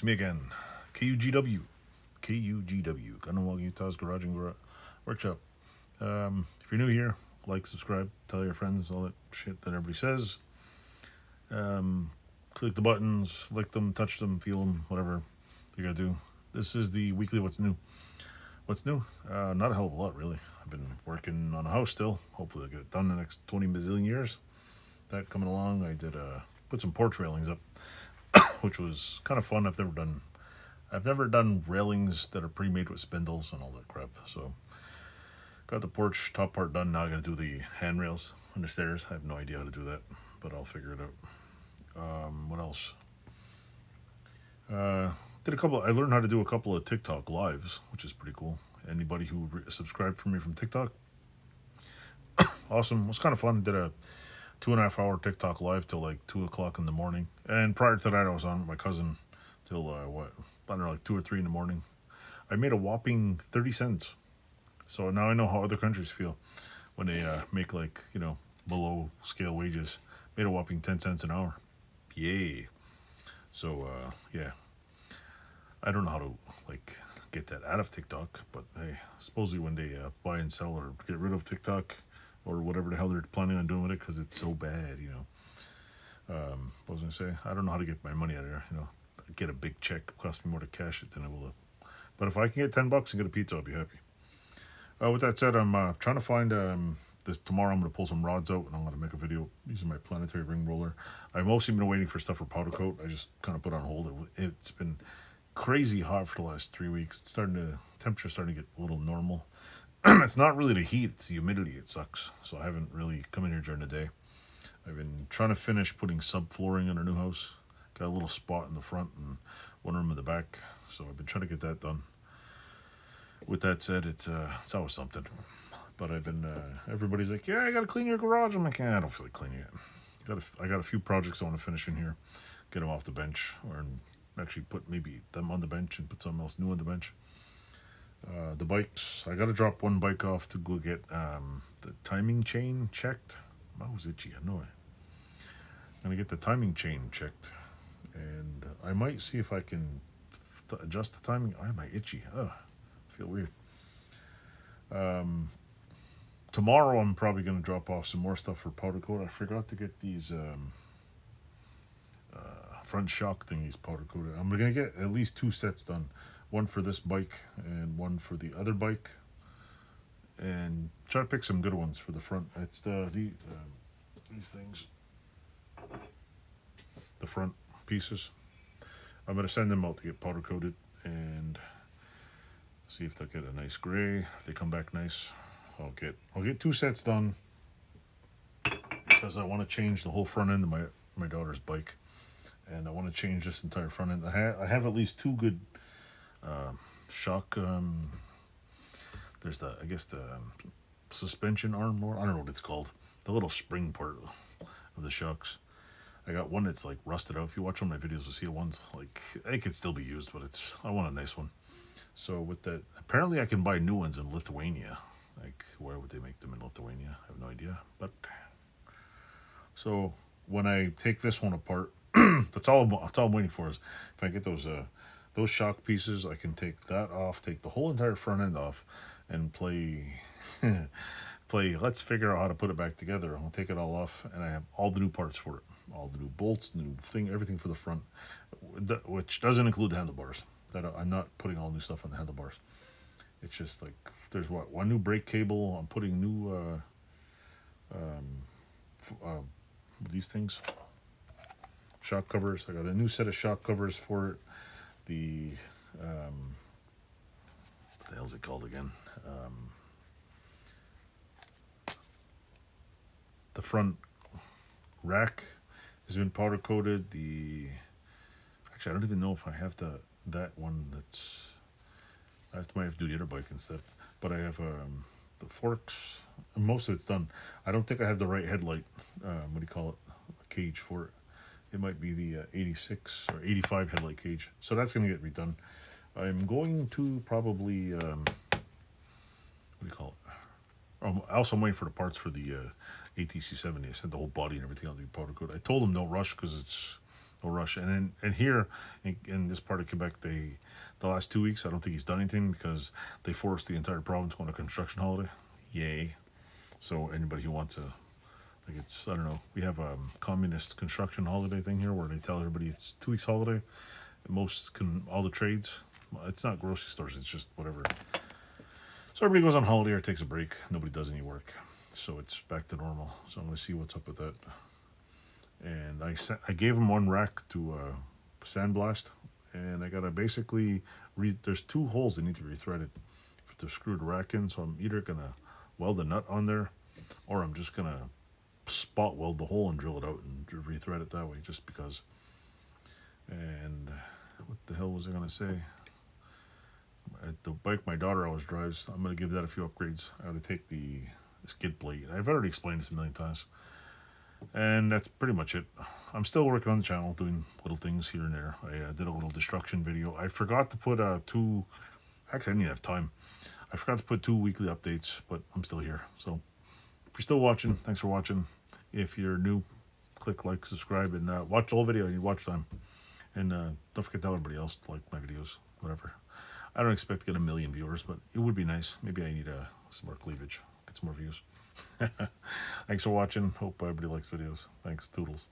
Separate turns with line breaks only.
It's me again, KUGW. KUGW, Gunwalk, Utah's Garage and Workshop. If you're new here, like, subscribe, tell your friends, all that shit that everybody says. Click the buttons, lick them, touch them, feel them, whatever you gotta do. This is the weekly What's New. What's new? Not a hell of a lot, really. I've been working on a house still. Hopefully I'll get it done in the next 20 bazillion years. That coming along. I did put some porch railings up, which was kind of fun. I've never done railings that are pre-made with spindles and all that crap. So got the porch top part done. Now I got to do the handrails and the stairs. I have no idea how to do that, but I'll figure it out. What else? I learned how to do a couple of TikTok lives, which is pretty cool. Anybody who subscribed for me from TikTok, awesome. It was kind of fun. Did a 2.5 hour TikTok live till like 2 o'clock in the morning. And prior to that, I was on with my cousin till I don't know, like 2 or 3 in the morning. I made a whopping 30 cents. So now I know how other countries feel when they make below scale wages. Made a whopping 10 cents an hour. Yay. So yeah, I don't know how to get that out of TikTok, but hey, supposedly when they buy and sell or get rid of TikTok or whatever the hell they're planning on doing with it, because it's so bad, what was I gonna say? I don't know how to get my money out of there. Get a big check. It costs me more to cash it than it will. But if I can get $10 and get a pizza, I'll be happy. With that said, I'm trying to find this tomorrow. I'm gonna pull some rods out and I'm gonna make a video using my planetary ring roller. I've mostly been waiting for stuff for powder coat. I just kind of put on hold. It's been crazy hot for the last 3 weeks. Temperature's starting to get a little normal. It's not really the heat, it's the humidity. It sucks. So I haven't really come in here during the day. I've been trying to finish putting subflooring in our new house. Got a little spot in the front and one room in the back. So I've been trying to get that done. With that said, it's always something. But I've been, everybody's like, yeah, I got to clean your garage. I'm like, I don't feel like cleaning it. I got a few projects I want to finish in here. Get them off the bench, or actually put maybe them on the bench and put something else new on the bench. The bikes, I got to drop one bike off to go get the timing chain checked. My was itchy, I know it. I'm going to get the timing chain checked. And I might see if I can adjust the timing. I'm itchy. Ugh, I feel weird. Tomorrow I'm probably going to drop off some more stuff for powder coat. I forgot to get these front shock thingies powder coated. I'm going to get at least 2 sets done. One for this bike and one for the other bike. And try to pick some good ones for the front. It's these things. The front pieces. I'm going to send them out to get powder coated and see if they'll get a nice gray. If they come back nice, I'll get 2 sets done, because I want to change the whole front end of my daughter's bike, and I want to change this entire front end. I have at least 2 good shock. There's the suspension arm more. I don't know what it's called. The little spring part of the shocks. I got one that's like rusted out. If you watch one of my videos, you'll see the ones it could still be used, but I want a nice one. So with that, apparently I can buy new ones in Lithuania. Where would they make them in Lithuania? I have no idea. But so when I take this one apart, that's all I'm waiting for is if I get those shock pieces, I can take that off, take the whole entire front end off, and play. Let's figure out how to put it back together. I'll take it all off, and I have all the new parts for it, all the new bolts, new thing, everything for the front, which doesn't include the handlebars. I'm not putting all new stuff on the handlebars. It's just there's one new brake cable. I'm putting new these things, shock covers. I got a new set of shock covers for it. The what the hell's it called again? The front rack has been powder coated. Actually, I don't even know if I have that one. I might have to do the other bike instead. But I have the forks. Most of it's done. I don't think I have the right headlight. What do you call it? A cage for it. It might be the 86 or 85 headlight cage. So that's going to get redone. I'm going to probably what do you call it? Also, I'm waiting for the parts for the ATC 70. I sent the whole body and everything out to be powder coat. I told them no rush because they'll rush. And here in this part of Quebec, the last 2 weeks, I don't think he's done anything because they forced the entire province on a construction holiday. Yay! So anybody who wants to, like, it's, I don't know, we have a communist construction holiday thing here where they tell everybody it's 2 weeks holiday. All the trades, it's not grocery stores, it's just whatever. So everybody goes on holiday or takes a break. Nobody does any work, so it's back to normal. So I'm gonna see what's up with that. And I gave him one rack to sandblast, and I gotta basically there's 2 holes that need to be rethreaded to screw the rack in. So I'm either gonna weld a nut on there, or I'm just gonna spot weld the hole and drill it out and rethread it that way, just because. And what the hell was I gonna say? At the bike my daughter always drives, I'm gonna give that a few upgrades. I gotta take the skid plate. I've already explained this a million times. And that's pretty much it. I'm still working on the channel, doing little things here and there. I did a little destruction video. I forgot to put actually I didn't have time. I forgot to put 2 weekly updates, but I'm still here. So if you're still watching, thanks for watching. If you're new, click like, subscribe, and watch the whole video. You watch time. And don't forget to tell everybody else to like my videos, whatever. I don't expect to get 1 million viewers, but it would be nice. Maybe I need some more cleavage, get some more views. Thanks for watching. Hope everybody likes videos. Thanks. Toodles.